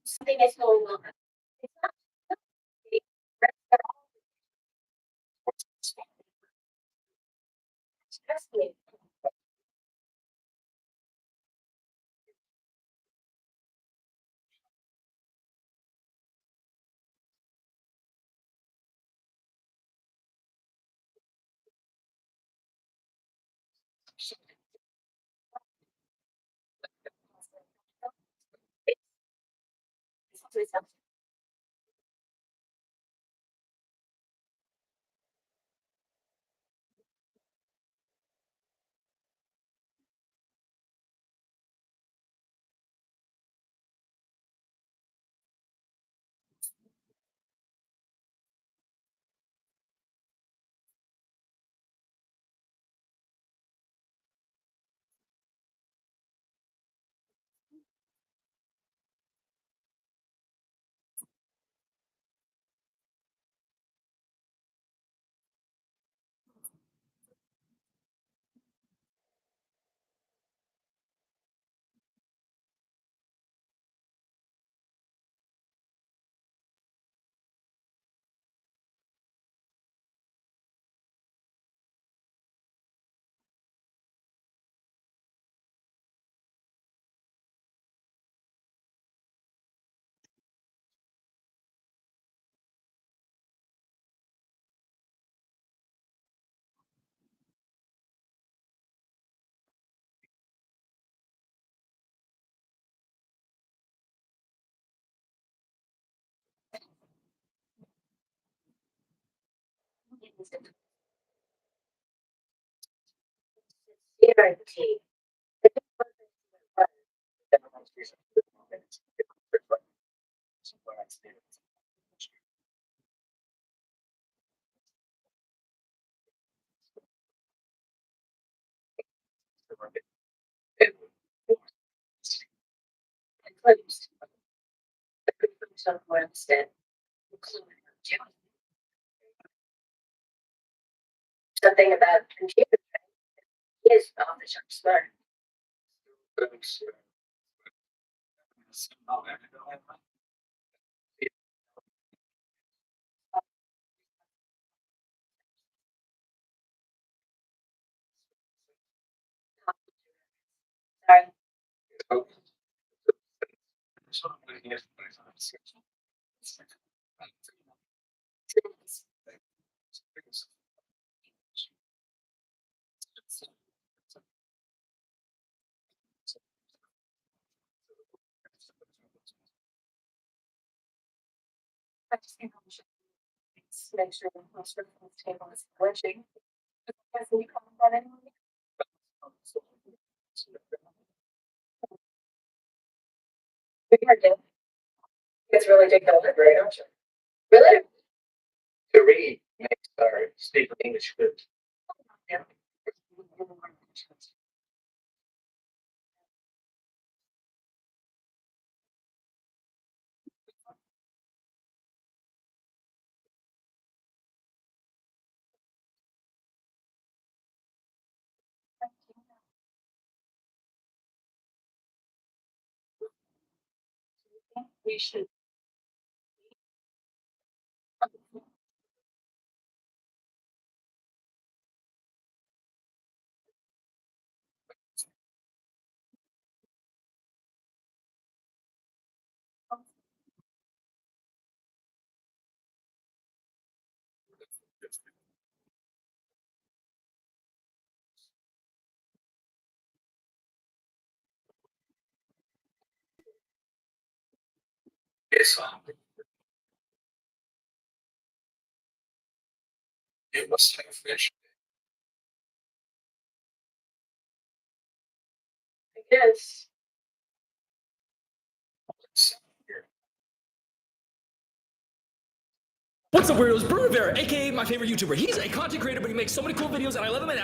Something is going on. It's not they're all stressful. It's guaranteed. Something about computer is off the sharp smart. Sorry. I just think we should make sure the most of the table is glitching. Because when you come on anyway. We heard it. It's really take the library, don't you? Really? To read makes our state of English good. Yeah. We should. Yes. It must have fish. I guess. What's up, weirdos? Bruno Rivera, aka my favorite YouTuber. He's a content creator, but he makes so many cool videos, and I love him. And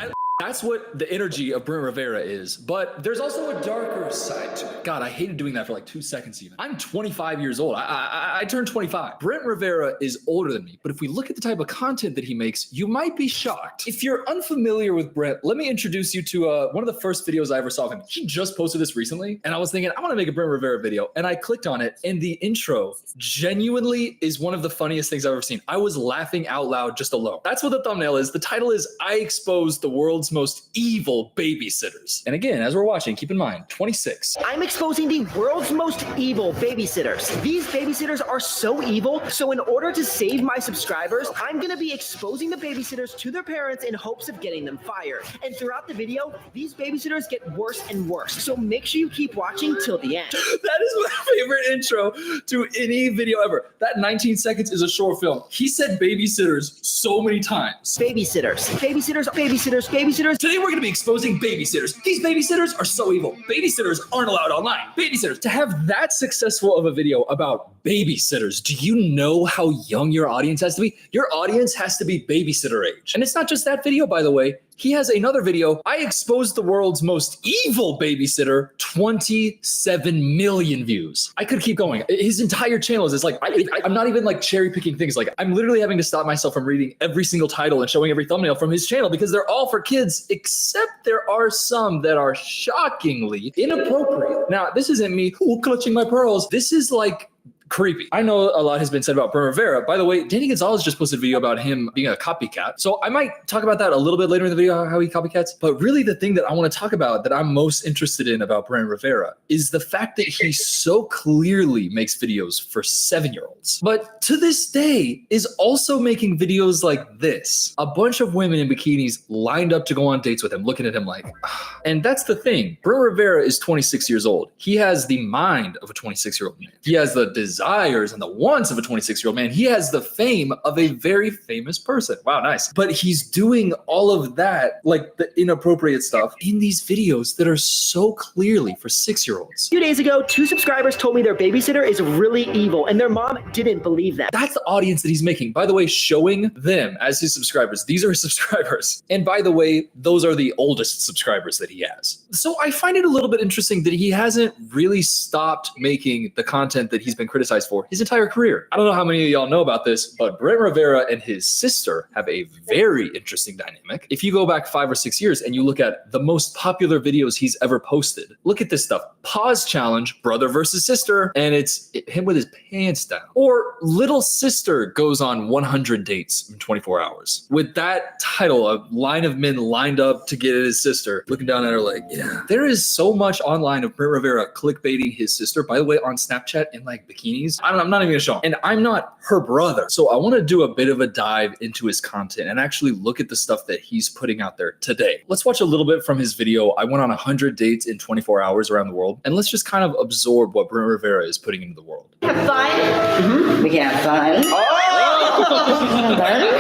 That's what the energy of Brent Rivera is. But there's also a darker side to it. God, I hated doing that for like 2 seconds even. I'm 25 years old. I turned 25. Brent Rivera is older than me, but if we look at the type of content that he makes, you might be shocked. If you're unfamiliar with Brent, let me introduce you to one of the first videos I ever saw of him. He just posted this recently, and I was thinking, I want to make a Brent Rivera video, and I clicked on it, and the intro genuinely is one of the funniest things I've ever seen. I was laughing out loud just alone. That's what the thumbnail is. The title is, I exposed the world's most evil babysitters. And again, as we're watching, keep in mind, 26. I'm exposing the world's most evil babysitters. These babysitters are so evil, so in order to save my subscribers, I'm gonna be exposing the babysitters to their parents in hopes of getting them fired. And throughout the video, these babysitters get worse and worse. So make sure you keep watching till the end. That is my favorite intro to any video ever. That 19 seconds is a short film. He said babysitters so many times. Babysitters, babysitters, babysitters, babysitters. Today we're going to be exposing babysitters. These babysitters are so evil. Babysitters aren't allowed online. Babysitters. To have that successful of a video about babysitters, do you know how young your audience has to be? Your audience has to be babysitter age. And it's not just that video, by the way. He has another video. I exposed the world's most evil babysitter, 27 million views. I could keep going. His entire channel is this, like, I'm not even like cherry picking things. Like, I'm literally having to stop myself from reading every single title and showing every thumbnail from his channel because they're all for kids, except there are some that are shockingly inappropriate. Now, this isn't me clutching my pearls. This is like creepy. I know a lot has been said about Brent Rivera. By the way, Danny Gonzalez just posted a video about him being a copycat. So I might talk about that a little bit later in the video, how he copycats. But really the thing that I want to talk about that I'm most interested in about Brent Rivera is the fact that he so clearly makes videos for 7-year-olds. But to this day is also making videos like this. A bunch of women in bikinis lined up to go on dates with him, looking at him like, ah. And that's the thing. Brent Rivera is 26 years old. He has the mind of a 26-year-old man. He has the desires and the wants of a 26-year-old man. He has the fame of a very famous person. Wow, nice. But he's doing all of that, like the inappropriate stuff, in these videos that are so clearly for 6-year-olds. A few days ago, 2 subscribers told me their babysitter is really evil, and their mom didn't believe that. That's the audience that he's making. By the way, showing them as his subscribers. These are his subscribers. And by the way, those are the oldest subscribers that he has. So I find it a little bit interesting that he hasn't really stopped making the content that he's been criticized for his entire career. I don't know how many of y'all know about this, but Brent Rivera and his sister have a very interesting dynamic. If you go back 5 or 6 years and you look at the most popular videos he's ever posted, look at this stuff. Pause challenge, brother versus sister, and it's him with his pants down. Or little sister goes on 100 dates in 24 hours. With that title, a line of men lined up to get at his sister, looking down at her like, yeah. There is so much online of Brent Rivera clickbaiting his sister, by the way, on Snapchat in like bikinis. I'm not even gonna show him. And I'm not her brother. So I want to do a bit of a dive into his content and actually look at the stuff that he's putting out there today. Let's watch a little bit from his video. I went on 100 dates in 24 hours around the world. And let's just kind of absorb what Brent Rivera is putting into the world. Have fun? Mm-hmm. We can have fun. Oh!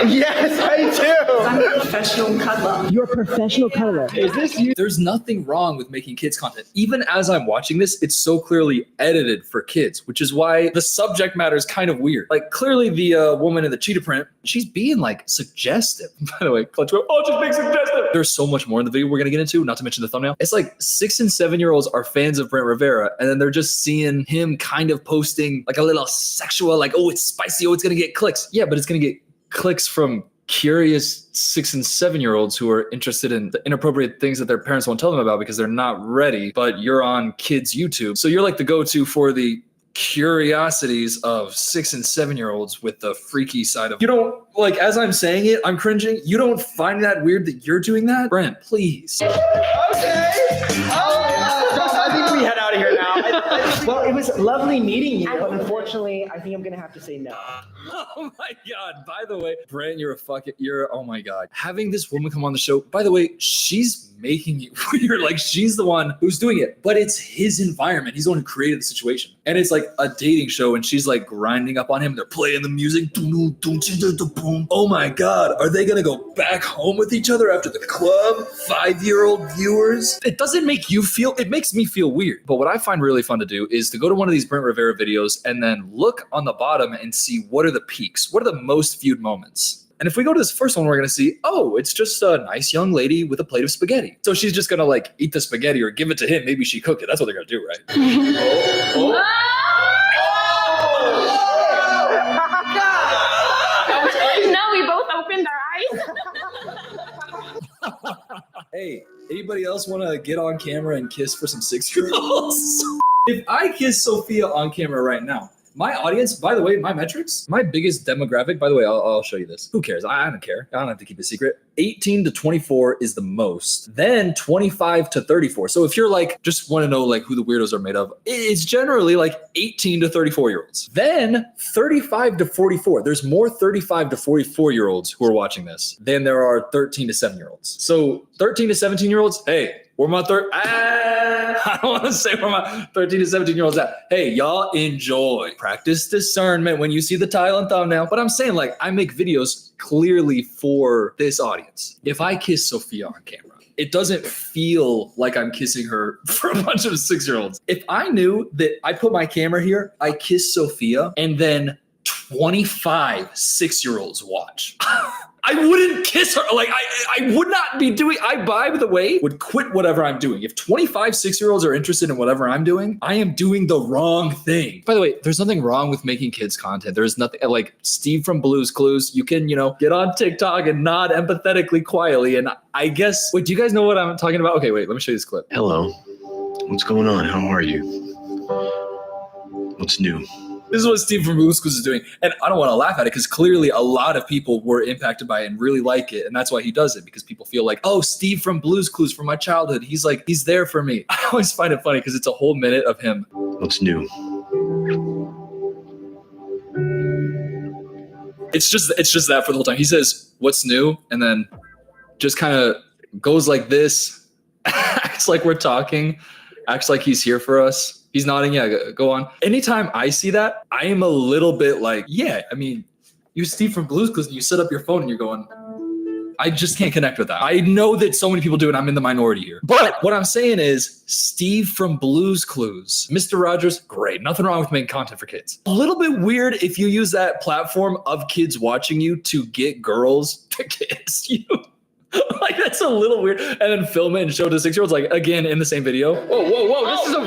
Yes, I do. I'm a professional cuddler. You're a professional cuddler. Is this you? There's nothing wrong with making kids content. Even as I'm watching this, it's so clearly edited for kids, which is why the subject matter is kind of weird. Like clearly the woman in the cheetah print, she's being like suggestive. By the way, Clutch, oh, just being suggestive. There's so much more in the video we're gonna get into, not to mention the thumbnail. It's like 6 and 7-year-olds are fans of Brent Rivera, and then they're just seeing him kind of posting like a little sexual, like, oh, it's spicy, oh, it's gonna get clicks. Yeah, but it's gonna get clicks from curious 6 and 7-year-olds who are interested in the inappropriate things that their parents won't tell them about because they're not ready, but you're on kids' YouTube. So you're like the go-to for the curiosities of 6 and 7-year-olds with the freaky side of, you don't, like, as I'm saying it, I'm cringing. You don't find that weird that you're doing that? Brent, please. Okay. I think we head out of here now. Well, it was lovely meeting you, but unfortunately, I think I'm gonna have to say no. Oh my God. By the way, Brent, oh my God. Having this woman come on the show, by the way, she's making it weird. Like she's the one who's doing it, but it's his environment. He's the one who created the situation. And it's like a dating show and she's like grinding up on him. They're playing the music. Oh my God. Are they going to go back home with each other after the club? 5-year-old viewers. It doesn't make you feel, it makes me feel weird. But what I find really fun to do is to go to one of these Brent Rivera videos and then look on the bottom and see what are the peaks. What are the most viewed moments? And if we go to this first one, we're going to see, oh, it's just a nice young lady with a plate of spaghetti. So she's just going to like eat the spaghetti or give it to him. Maybe she cooked it. That's what they're going to do, right? No, we both opened our eyes. Hey, anybody else want to get on camera and kiss for some 6-year-olds? If I kiss Sophia on camera right now, my audience, by the way, my metrics, my biggest demographic, by the way, I'll show you this. Who cares? I don't care. I don't have to keep it secret. 18 to 24 is the most. Then 25 to 34. So if you're like, just want to know like who the weirdos are made of, it's generally like 18 to 34-year-olds. Then 35 to 44. There's more 35 to 44-year-olds who are watching this than there are 13 to 7-year-olds. So 13 to 17-year-olds, hey, where my I don't want to say where my 13 to 17-year-olds at. Hey, y'all enjoy. Practice discernment when you see the title and thumbnail. But I'm saying like I make videos clearly for this audience. If I kiss Sophia on camera, it doesn't feel like I'm kissing her for a bunch of 6-year-olds. If I knew that I put my camera here, I kiss Sophia, and then 25 6-year-olds watch. I wouldn't kiss her. Like I would not be doing, by the way, would quit whatever I'm doing. If 25 6-year-olds are interested in whatever I'm doing, I am doing the wrong thing. By the way, there's nothing wrong with making kids content. There's nothing like Steve from Blue's Clues. You can, get on TikTok and nod empathetically quietly. And I guess, wait, do you guys know what I'm talking about? Okay, wait, let me show you this clip. Hello. What's going on? How are you? What's new? This is what Steve from Blue's Clues is doing. And I don't want to laugh at it because clearly a lot of people were impacted by it and really like it. And that's why he does it, because people feel like, oh, Steve from Blue's Clues from my childhood. He's there for me. I always find it funny because it's a whole minute of him. What's new? It's just that for the whole time. He says, what's new? And then just kind of goes like this, acts like we're talking, acts like he's here for us. He's nodding. Yeah, go on. Anytime I see that, I am a little bit like, yeah, I mean, you Steve from Blue's Clues, and you set up your phone and you're going, I just can't connect with that. I know that so many people do, and I'm in the minority here. But what I'm saying is Steve from Blue's Clues, Mr. Rogers, great. Nothing wrong with making content for kids. A little bit weird if you use that platform of kids watching you to get girls to kiss you. Like, that's a little weird. And then film it and show it to 6-year-olds, like, again, in the same video. Whoa. This is a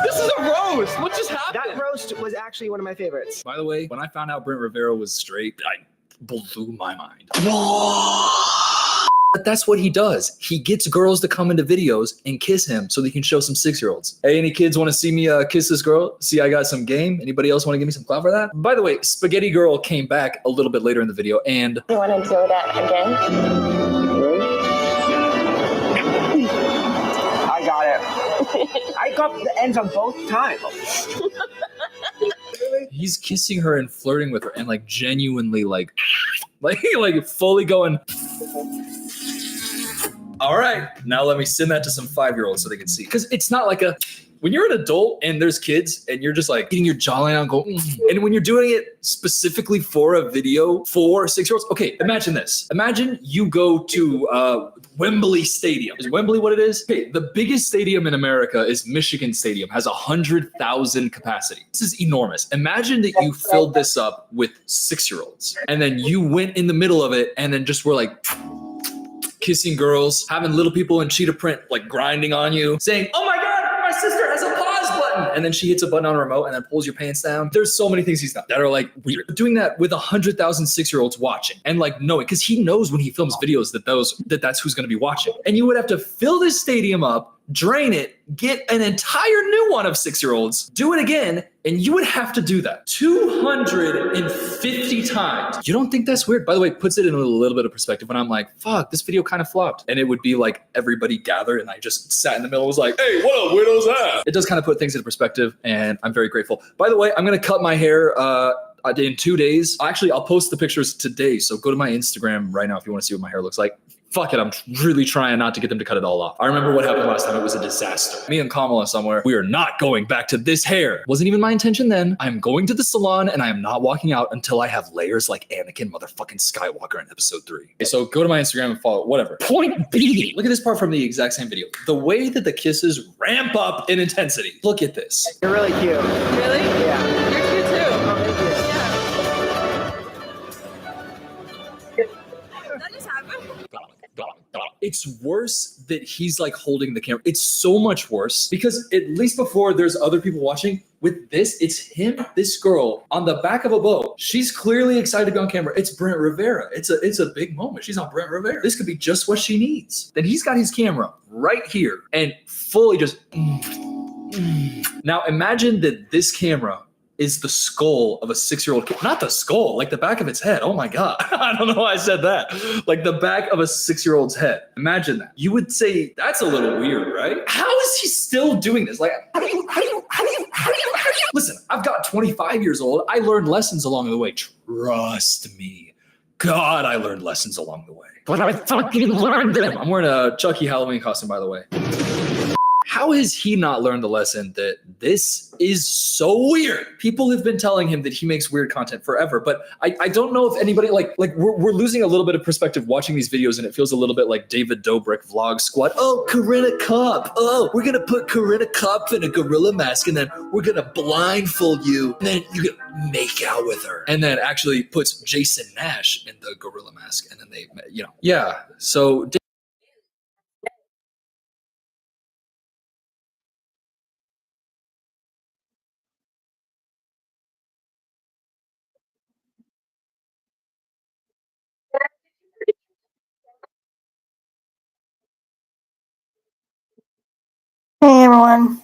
This is a roast. What just happened? That roast was actually one of my favorites. By the way, when I found out Brent Rivera was straight, I blew my mind. But that's what he does. He gets girls to come into videos and kiss him so they can show some 6-year-olds. Hey, any kids want to see me kiss this girl? See, I got some game. Anybody else want to give me some clout for that? By the way, Spaghetti Girl came back a little bit later in the video, and You want to do that again? I got it. I got the ends on both times. he's kissing her and flirting with her and like genuinely like fully going, all right, now let me send that to some 5-year-olds so they can see. Because it's not like when you're an adult and there's kids and you're just like eating your jawline out and going, and when you're doing it specifically for a video for 6-year-olds, okay, imagine this. Imagine you go to Wembley Stadium. Is Wembley what it is? Okay, the biggest stadium in America is Michigan Stadium, has 100,000 capacity. This is enormous. Imagine that you filled this up with 6-year-olds and then you went in the middle of it and then just were like kissing girls, having little people in cheetah print like grinding on you, saying, oh my God, my sister has a pause button. And then she hits a button on a remote and then pulls your pants down. There's so many things he's done that are like weird. Doing that with 100,000 6-year-olds watching and like knowing, because he knows when he films videos that's who's going to be watching. And you would have to fill this stadium up, drain it, get an entire new one of 6-year-olds, do it again, and you would have to do that 250 times. You don't think that's weird? By the way, it puts it in a little bit of perspective when I'm like, fuck, this video kind of flopped. And it would be like everybody gathered and I just sat in the middle and was like, hey, what up, weirdos at? It does kind of put things into perspective and I'm very grateful. By the way, I'm going to cut my hair in 2 days. Actually, I'll post the pictures today. So go to my Instagram right now if you want to see what my hair looks like. Fuck it, I'm really trying not to get them to cut it all off. I remember what happened last time. It was a disaster. Me and Kamala somewhere, we are not going back to this hair. Wasn't even my intention then. I'm going to the salon and I am not walking out until I have layers like Anakin motherfucking Skywalker in episode 3. Okay, so go to my Instagram and follow, whatever. Point B. Look at this part from the exact same video. The way that the kisses ramp up in intensity. Look at this. You're really cute. Really? Yeah. You're cute too. Oh, thank you. It's worse that he's like holding the camera. It's so much worse because at least before there's other people watching. With this, it's him, this girl on the back of a boat. She's clearly excited to be on camera. It's Brent Rivera. It's a big moment. She's on Brent Rivera. This could be just what she needs. Then he's got his camera right here and fully just. Now imagine that this camera is the skull of a 6-year-old kid. Not the skull, like the back of its head. Oh my God. I don't know why I said that. Like the back of a 6-year-old's head. Imagine that. You would say, that's a little weird, right? How is he still doing this? Like, how do you? Listen, I've got 25 years old. I learned lessons along the way. Trust me. God, I learned lessons along the way. But I fucking learned them. I'm wearing a Chucky Halloween costume, by the way. How has he not learned the lesson that this is so weird? People have been telling him that he makes weird content forever, but I don't know if anybody like we're losing a little bit of perspective watching these videos, and it feels a little bit like David Dobrik Vlog Squad. Oh, Corinna Kopp. Oh, we're gonna put Corinna Kopp in a gorilla mask, and then we're gonna blindfold you, and then you can make out with her, and then actually puts Jason Nash in the gorilla mask, and then they, yeah. So. Hey everyone.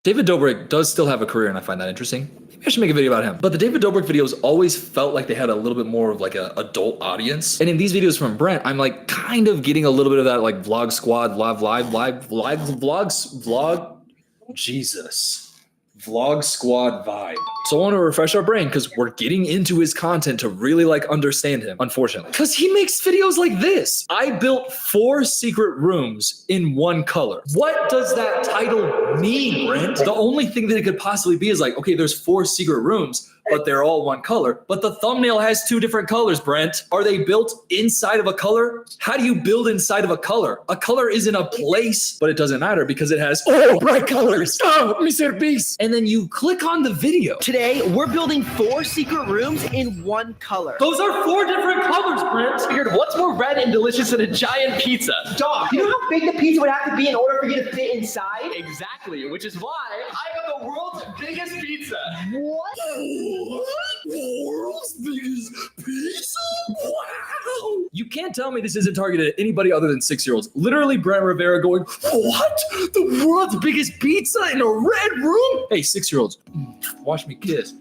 David Dobrik does still have a career, and I find that interesting. Maybe I should make a video about him. But the David Dobrik videos always felt like they had a little bit more of like an adult audience. And in these videos from Brent, I'm like kind of getting a little bit of that like vlog squad, vlog squad vibe. So I want to refresh our brain because we're getting into his content to really like understand him, unfortunately. Because he makes videos like this. I built 4 secret rooms in one color. What does that title mean, Brent? The only thing that it could possibly be is like, okay, there's 4 secret rooms, but they're all one color. But the thumbnail has 2 different colors, Brent. Are they built inside of a color? How do you build inside of a color? A color isn't a place, but it doesn't matter because it has bright colors. Oh, Mr. Beast. And then you click on the video. Today, we're building 4 secret rooms in one color. Those are 4 different colors, Brent. Figured, what's more red and delicious than a giant pizza? Dog, you know how big the pizza would have to be in order for you to fit inside? Exactly, which is why I got the world's biggest pizza. What? World's biggest pizza? Wow. You can't tell me this isn't targeted at anybody other than 6-year-olds. Literally Brent Rivera going, what? The world's biggest pizza in a red room? Hey, 6-year-olds, watch me kiss.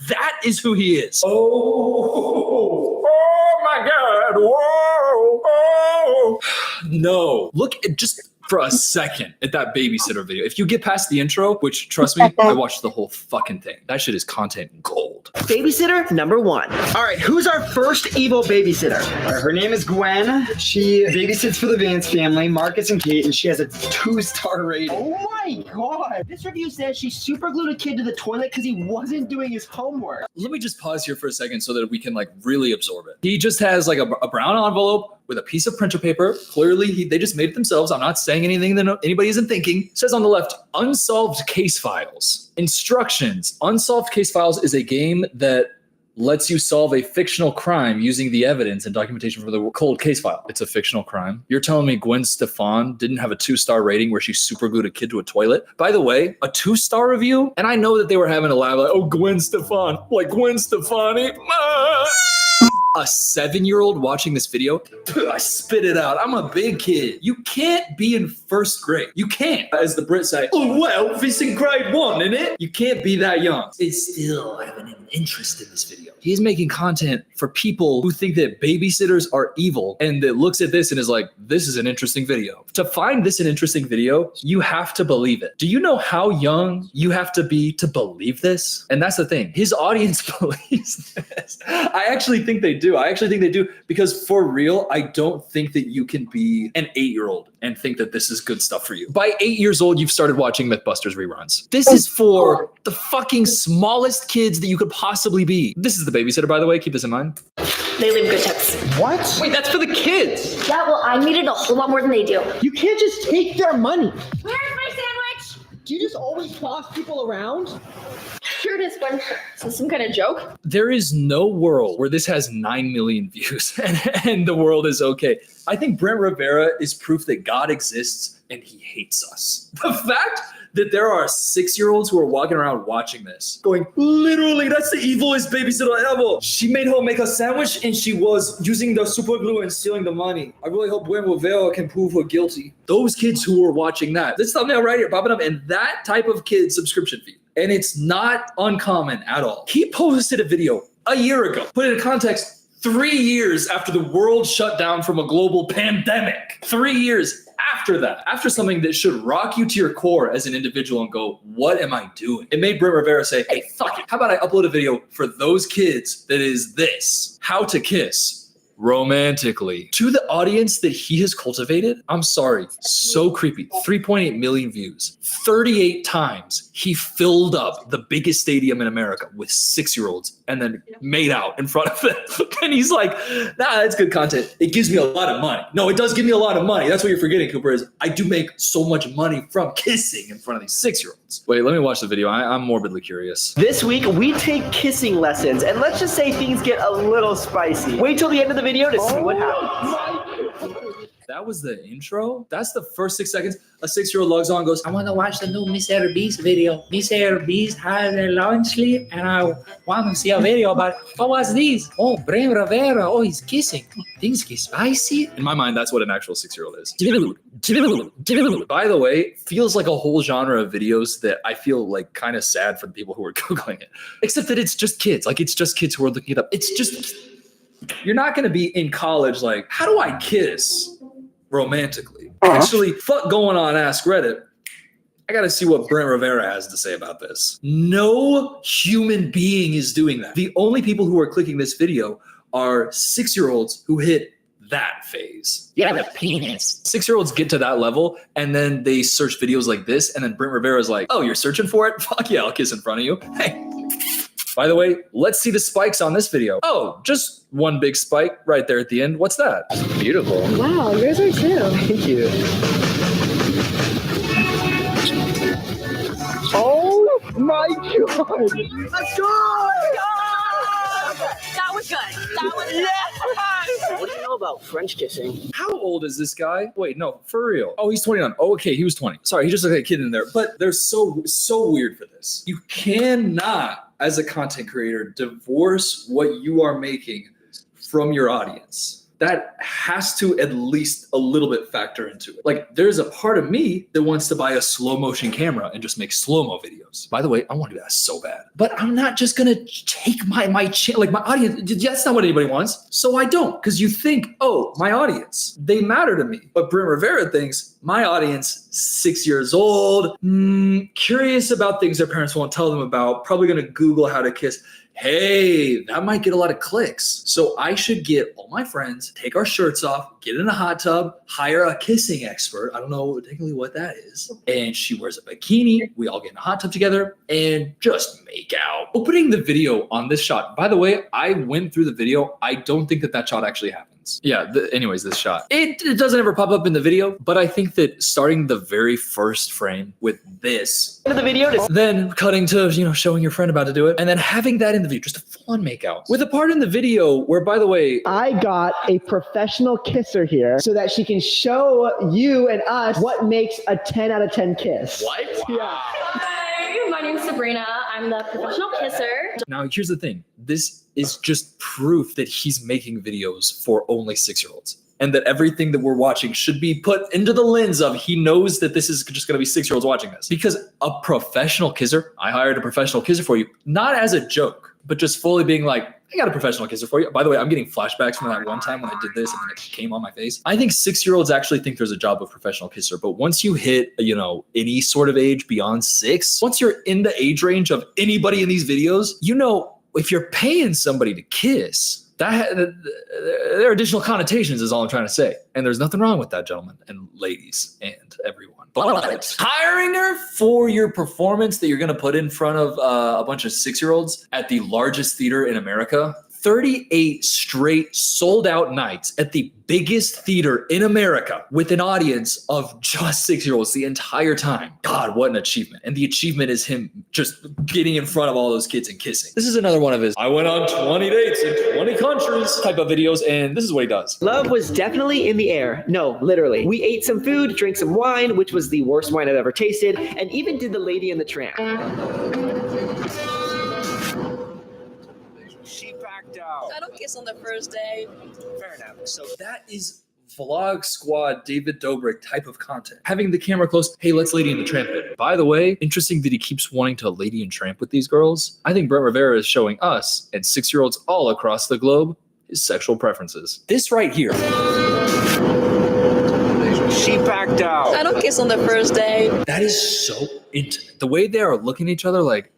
That is who he is. Oh my God. Whoa. Oh. No. Look at just for a second at that babysitter video. If you get past the intro, which trust me, I watched the whole fucking thing. That shit is content gold. Babysitter number 1. All right, who's our first evil babysitter? Her name is Gwen. She babysits for the Vance family, Marcus and Kate, and she has a 2-star rating. Oh my my god. This review says she super glued a kid to the toilet because he wasn't doing his homework. Let me just pause here for a second so that we can like really absorb it. He just has like a brown envelope with a piece of printer paper. Clearly, they just made it themselves. I'm not saying anything that anybody isn't thinking. It says on the left, unsolved case files. Instructions. Unsolved case files is a game that lets you solve a fictional crime using the evidence and documentation from the cold case file. It's a fictional crime. You're telling me Gwen Stefani didn't have a 2-star rating where she super glued a kid to a toilet? By the way, a 2-star review? And I know that they were having a laugh like, oh, Gwen Stefani, like Gwen Stefani. A 7-year-old watching this video, I spit it out. I'm a big kid. You can't be in first grade. You can't. As the Brits say, oh, well, it's in grade 1, isn't it? You can't be that young. It's still having an interest in this video. He's making content for people who think that babysitters are evil and that looks at this and is like, this is an interesting video. To find this an interesting video, you have to believe it. Do you know how young you have to be to believe this? And that's the thing. His audience believes this. I actually think they do. I actually think they do because for real, I don't think that you can be an 8-year-old and think that this is good stuff for you. By 8 years old, you've started watching Mythbusters reruns. This is for the fucking smallest kids that you could possibly be. This is The Babysitter, by the way. Keep this in mind. They leave good tips. What? Wait, that's for the kids. Yeah, well, I needed a whole lot more than they do. You can't just take their money. Where's my sandwich? Do you just always boss people around? Sure it is, Gwen. Is this some kind of joke? There is no world where this has 9 million views and the world is okay. I think Brent Rivera is proof that God exists and he hates us. The fact that there are 6-year-olds who are walking around watching this, going, literally, that's the evilest babysitter ever. She made her make a sandwich and she was using the super glue and stealing the money. I really hope Brent Rivera can prove her guilty. Those kids who are watching that, this thumbnail right here, popping up, and that type of kid subscription feed. And it's not uncommon at all. He posted a video a year ago. Put it in context, 3 years after the world shut down from a global pandemic. 3 years after that, after something that should rock you to your core as an individual and go, what am I doing? It made Brent Rivera say, hey, fuck it. How about I upload a video for those kids that is this, how to kiss romantically. To the audience that he has cultivated, I'm sorry, so creepy. 3.8 million views. 38 times he filled up the biggest stadium in America with 6-year-olds and then made out in front of them. And he's like, nah, that's good content. It gives me a lot of money. No, it does give me a lot of money. That's what you're forgetting, Cooper, is I do make so much money from kissing in front of these 6-year-olds. Wait, let me watch the video. I'm morbidly curious. This week, we take kissing lessons, and let's just say things get a little spicy. Wait till the end of the video to see what happens. That was the intro? That's the first 6 seconds. A 6-year-old logs on and goes, I want to watch the new Miss Air Beast video. Miss Air Beast had a long sleep and I want to see a video about what was this? Oh, Brent Rivera. Oh, he's kissing. Things get spicy. In my mind, that's what an actual 6-year-old is. By the way, feels like a whole genre of videos that I feel like kind of sad for the people who are Googling it. Except that it's just kids. Like it's just kids who are looking it up. It's just, you're not going to be in college like, how do I kiss romantically? Actually, fuck going on Ask Reddit. I gotta see what Brent Rivera has to say about this. No human being is doing that. The only people who are clicking this video are 6-year-olds who hit that phase. You have a penis. 6-year-olds get to that level and then they search videos like this and then Brent Rivera's like, oh, you're searching for it? Fuck yeah, I'll kiss in front of you. Hey. By the way, let's see the spikes on this video. Oh, just one big spike right there at the end. What's that? Beautiful. Wow, yours are too. Thank you. Oh my god! Let's go! That was good. That was good. What do you know about French kissing? How old is this guy? Wait, no, for real. Oh, he's 29. Oh, okay, he was 20. Sorry, he just looked like a kid in there. But they're so weird for this. You cannot, as a content creator, divorce what you are making from your audience. That has to at least a little bit factor into it. Like, there's a part of me that wants to buy a slow motion camera and just make slow-mo videos. By the way, I want to do that so bad. But I'm not just gonna take my audience. That's not what anybody wants. So I don't, because you think, oh, my audience, they matter to me. But Brent Rivera thinks my audience 6 years old, curious about things their parents won't tell them about, probably gonna Google how to kiss. Hey, that might get a lot of clicks. So I should get all my friends, take our shirts off, get in a hot tub, hire a kissing expert. I don't know technically what that is. And she wears a bikini. We all get in a hot tub together and just make out. Opening the video on this shot. By the way, I went through the video. I don't think that shot actually happens. Yeah, anyways, this shot. It doesn't ever pop up in the video, but I think that starting the very first frame with this, End of the video to then cutting to, showing your friend about to do it, and then having that in the video, just a full-on makeout. With a part in the video where, by the way, I got a professional kisser here so that she can show you and us what makes a 10 out of 10 kiss. what? Yeah. Hi, my name's Sabrina. I'm the professional kisser. Now, here's the thing. This is just proof that he's making videos for only 6-year-olds. And that everything that we're watching should be put into the lens of he knows that this is just going to be 6-year-olds watching this. Because a professional kisser, I hired a professional kisser for you, not as a joke, but just fully being like, I got a professional kisser for you. By the way, I'm getting flashbacks from that one time when I did this and then it came on my face. I think 6-year-olds actually think there's a job of professional kisser. But once you hit, any sort of age beyond 6, once you're in the age range of anybody in these videos, if you're paying somebody to kiss, there are additional connotations is all I'm trying to say. And there's nothing wrong with that, gentlemen and ladies and everyone. But hiring her for your performance that you're going to put in front of a bunch of 6-year-olds at the largest theater in America, 38 straight sold out nights at the biggest theater in America with an audience of just 6-year-olds the entire time. God, what an achievement. And the achievement is him just getting in front of all those kids and kissing. This is another one of his, I went on 20 dates in 20 countries type of videos, and this is what he does. Love was definitely in the air. No, literally. We ate some food, drank some wine, which was the worst wine I've ever tasted, and even did the Lady and the Tramp. She backed out. I don't kiss on the first day. Fair enough. So That is Vlog Squad David Dobrik type of content. Having the camera close, hey, let's Lady and the Tramp it. By the way, interesting that he keeps wanting to Lady and Tramp with these girls. I think Brent Rivera is showing us and 6-year-olds all across the globe his sexual preferences. This right here. she backed out. I don't kiss on the first day. That is so intimate. The way they are looking at each other like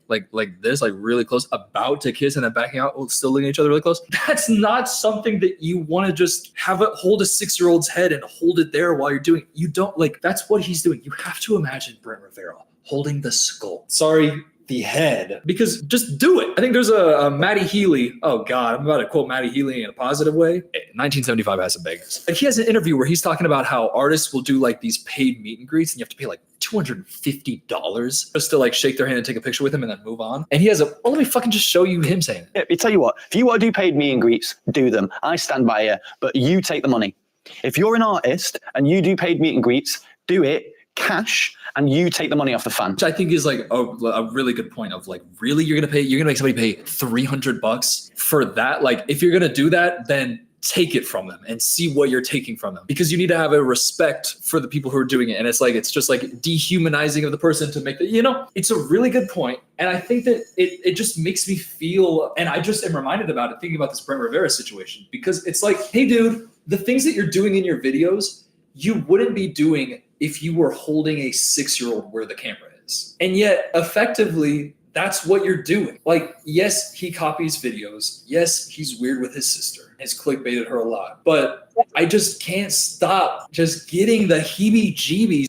this, like really close, about to kiss and then backing out, still looking at each other really close. That's not something that you want to just have it hold a 6-year-old's head and hold it there while you're doing it. You don't that's what he's doing. You have to imagine Brent Rivera holding the skull. Sorry, the head, because just do it. I think there's a Matty Healy. Oh God, I'm about to quote Matty Healy in a positive way. 1975 has some bangers. And he has an interview where he's talking about how artists will do these paid meet and greets, and you have to pay $250 just to shake their hand and take a picture with him and then move on. And he has let me fucking just show you him saying it. I tell you what, if you want to do paid meet and greets, do them. I stand by you, but you take the money. If you're an artist and you do paid meet and greets, do it cash and you take the money off the fan. Which I think is a really good point of really you're gonna make somebody pay $300 for that. If you're gonna do that, then take it from them and see what you're taking from them, because you need to have a respect for the people who are doing it. And it's just dehumanizing of the person to make it's a really good point. And I think that it just makes me feel, and I just am reminded about it thinking about this Brent Rivera situation, because it's hey dude, the things that you're doing in your videos, you wouldn't be doing if you were holding a 6-year-old where the camera is. And yet effectively, that's what you're doing. Yes, he copies videos. Yes, he's weird with his sister. Has clickbaited her a lot. But I just can't stop just getting the heebie-jeebies.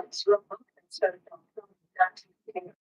It's remote instead of back to the beginning.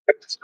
That's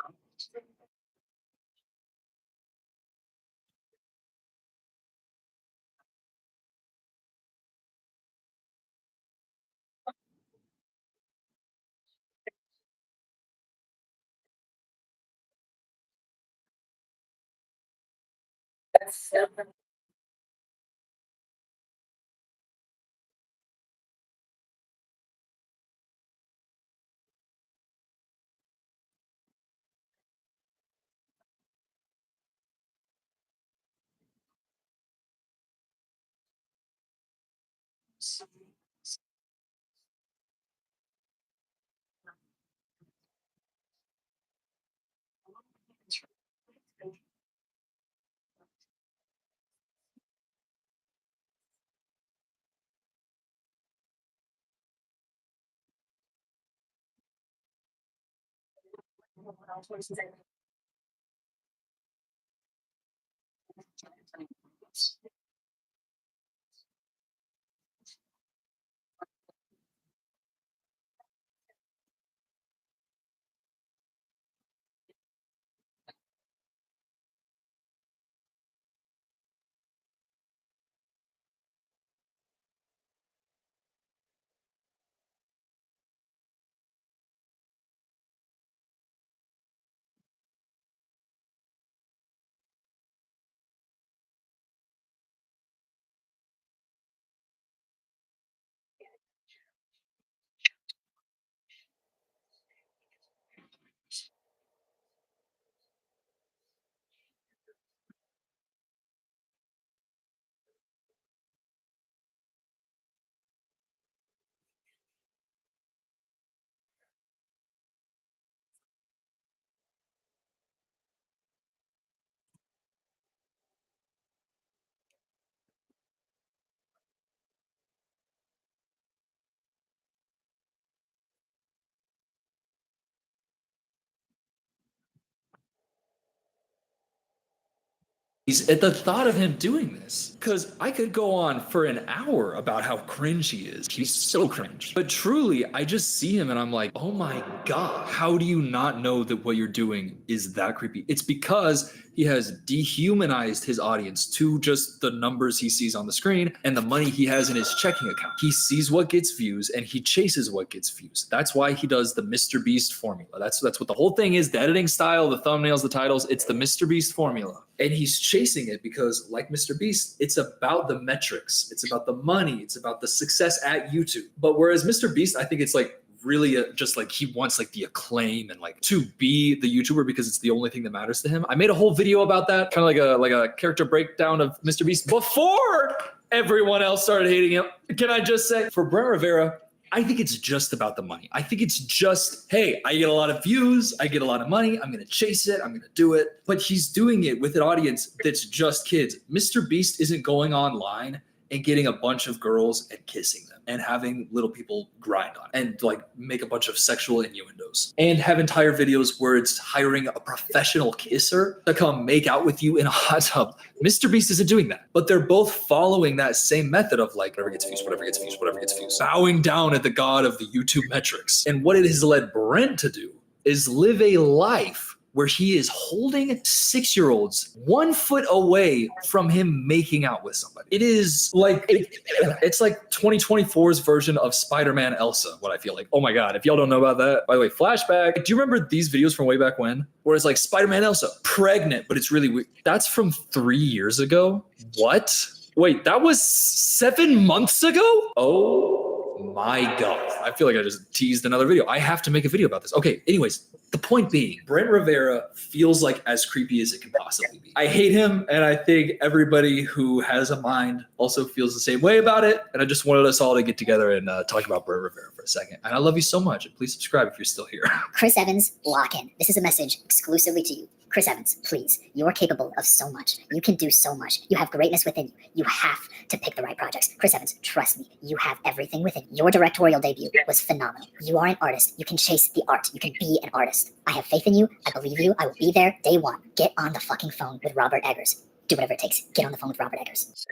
He's at the thought of him doing this. Because I could go on for an hour about how cringe he is. He's so cringe. But truly, I just see him and I'm like, oh my God, how do you not know that what you're doing is that creepy? It's because he has dehumanized his audience to just the numbers he sees on the screen and the money he has in his checking account. He sees what gets views and he chases what gets views. That's why he does the Mr. Beast formula. That's what the whole thing is. The editing style, the thumbnails, the titles, it's the Mr. Beast formula. And he's chasing it because, like Mr. Beast, it's about the metrics. It's about the money. It's about the success at YouTube. But whereas Mr. Beast, I think it's like really just like he wants like the acclaim and like to be the YouTuber because it's the only thing that matters to him. I made a whole video about that, kind of like a character breakdown of Mr. Beast before everyone else started hating him. Can I just say, for Brent Rivera, I think it's just about the money. I think it's just, hey, I get a lot of views, I get a lot of money, I'm gonna chase it, I'm gonna do it. But he's doing it with an audience that's just kids. Mr. Beast isn't going online and getting a bunch of girls and kissing them and having little people grind on it and like make a bunch of sexual innuendos and have entire videos where it's hiring a professional kisser to come make out with you in a hot tub. Mr. Beast isn't doing that, but they're both following that same method of like whatever gets views, whatever gets views, whatever gets views, bowing down at the god of the YouTube metrics. And what it has led Brent to do is live a life where he is holding 6-year-olds 1 foot away from him making out with somebody. It is like, it's like 2024's version of Spider-Man Elsa, what I feel like. Oh my God, if y'all don't know about that, by the way, flashback. Do you remember these videos from way back when? Where it's like Spider-Man Elsa, pregnant, but it's really weird. That's from 3 years ago? What? Wait, that was 7 months ago? Oh my God. I feel like I just teased another video. I have to make a video about this. Okay, anyways, the point being, Brent Rivera feels like as creepy as it can possibly be. I hate him, and I think everybody who has a mind also feels the same way about it. And I just wanted us all to get together and talk about Brent Rivera for a second. And I love you so much. And please subscribe if you're still here. Chris Evans, lock in. This is a message exclusively to you. Chris Evans, please. You are capable of so much. You can do so much. You have greatness within you. You have to pick the right projects. Chris Evans, trust me. You have everything within you. Your directorial debut was phenomenal. You are an artist. You can chase the art. You can be an artist. I have faith in you. I believe you. I will be there day one. Get on the fucking phone with Robert Eggers. Do whatever it takes. Get on the phone with Robert Eggers.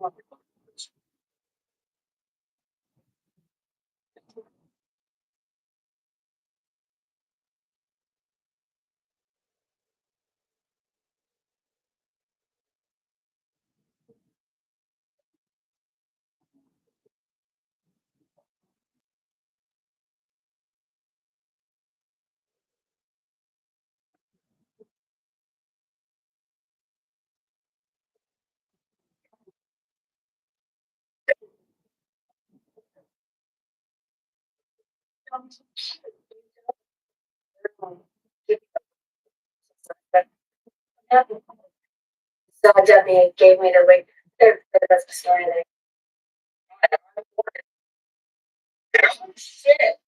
So Debbie gave me the link. That's the story there. Shit.